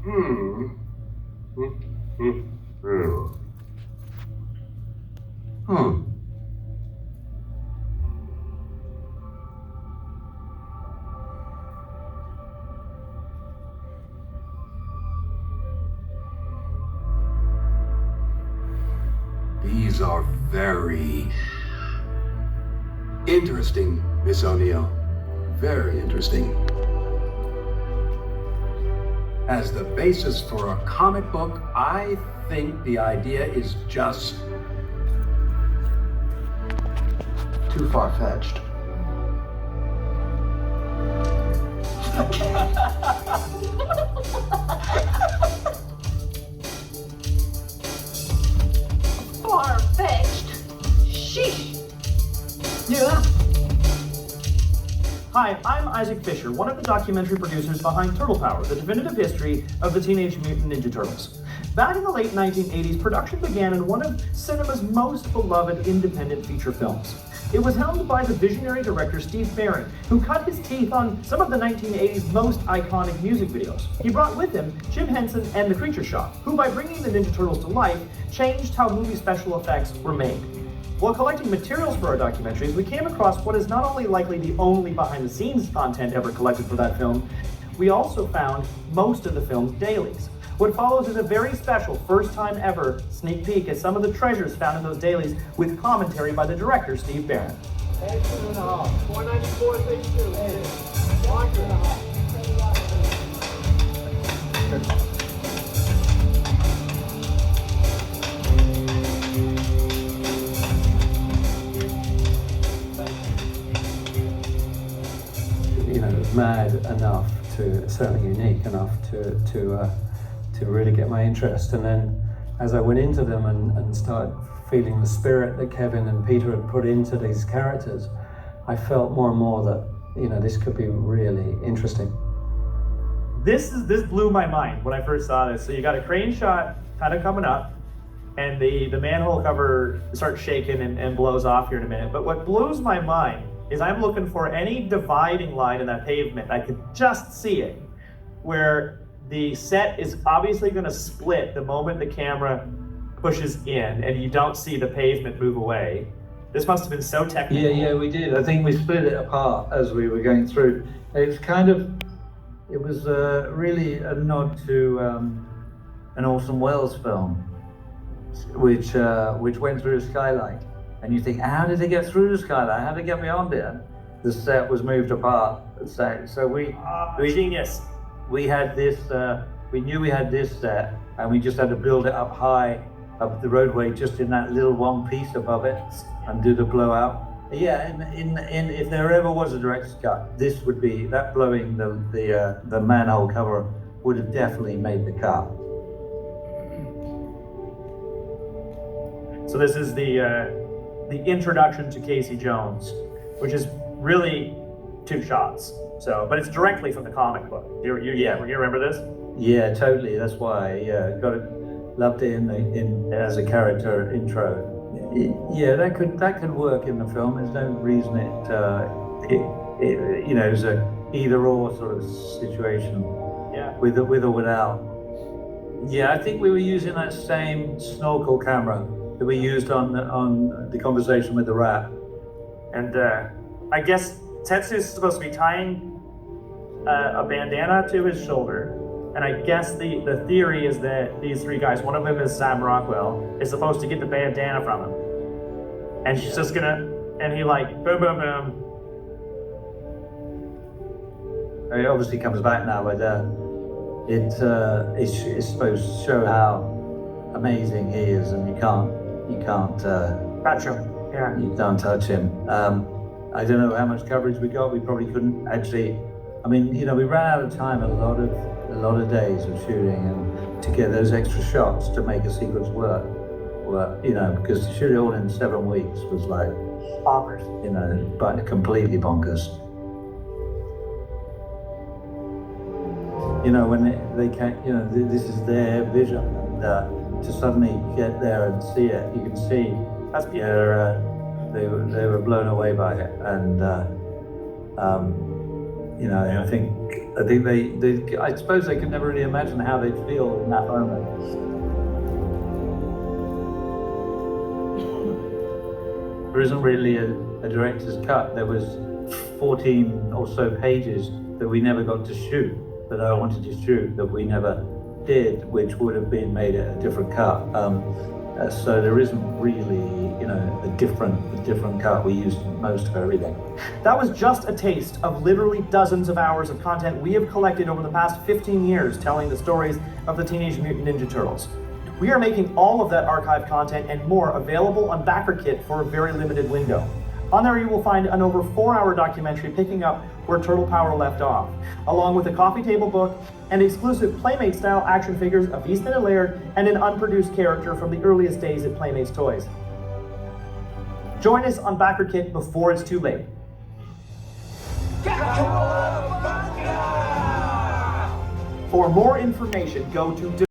Hmm. Hmm. Hmm. Hmm. Hmm. These are very interesting, Miss O'Neill. Very interesting. As the basis for a comic book, I think the idea is just too far-fetched. Far-fetched? Sheesh. Yeah. Hi, I'm Isaac Fisher, one of the documentary producers behind Turtle Power, the definitive history of the Teenage Mutant Ninja Turtles. Back in the late 1980s, production began in one of cinema's most beloved independent feature films. It was helmed by the visionary director Steve Barron, who cut his teeth on some of the 1980s most iconic music videos. He brought with him Jim Henson and the Creature Shop, who by bringing the Ninja Turtles to life, changed how movie special effects were made. While collecting materials for our documentaries, we came across what is not only likely the only behind-the-scenes content ever collected for that film, we also found most of the film's dailies. What follows is a very special, first-time ever sneak peek at some of the treasures found in those dailies with commentary by the director, Steve Barron. 494, 32. Watch mad enough to, certainly unique enough to really get my interest. And then as I went into them and started feeling the spirit that Kevin and Peter had put into these characters, I felt more and more that, this could be really interesting. This blew my mind when I first saw this. So you got a crane shot kind of coming up, and the manhole cover starts shaking and blows off here in a minute. But what blows my mind is I'm looking for any dividing line in that pavement. I could just see it, where the set is obviously going to split the moment the camera pushes in and you don't see the pavement move away. This must have been so technical. Yeah, we did. I think we split it apart as we were going through. It was really a nod to an Orson Welles film, which went through a skylight. And you think, how did they get through the skylight? How did they get beyond it? The set was moved apart. So we genius. We had this, we knew we had this set, and we just had to build it up high, up the roadway, just in that little one piece above it, and do the blowout. Yeah, if there ever was a director's cut, this would be, that blowing the manhole cover would have definitely made the cut. So this is the introduction to Casey Jones, which is really 2 shots. So, but it's directly from the comic book. You remember this? Yeah, totally. That's why. Yeah, loved it in as a character intro. Yeah, that could work in the film. There's no reason it was a either or sort of situation. Yeah. With or without. Yeah, I think we were using that same snorkel camera that we used on the conversation with the rat. And I guess Tetsu's supposed to be tying a bandana to his shoulder. And I guess the theory is that these 3 guys, one of them is Sam Rockwell, is supposed to get the bandana from him. And she's just gonna, and he like, boom, boom, boom. It obviously comes back now, but it's supposed to show how amazing he is, and you can't Touch him. Yeah. You can't touch him. I don't know how much coverage we got. We probably couldn't actually. I mean, we ran out of time. A lot of days of shooting, and to get those extra shots to make a sequence work. Because to shoot it all in 7 weeks was like bonkers. But completely bonkers. When they can't. This is their vision, and to suddenly get there and see it, you can see. That's beautiful. They were blown away by it, and I think I think I suppose they could never really imagine how they'd feel in that moment. There isn't really a director's cut. There was 14 or so pages that we never got to shoot, that I wanted to shoot, that we never did, which would have been made a different cut. So there isn't really, a different cut. We used most of everything. That was just a taste of literally dozens of hours of content we have collected over the past 15 years telling the stories of the Teenage Mutant Ninja Turtles. We are making all of that archive content and more available on BackerKit for a very limited window. On there you will find an over 4-hour documentary picking up where Turtle Power left off, along with a coffee table book and exclusive Playmate-style action figures of Easton and Laird and an unproduced character from the earliest days at Playmates Toys. Join us on BackerKit before it's too late. For more information, go to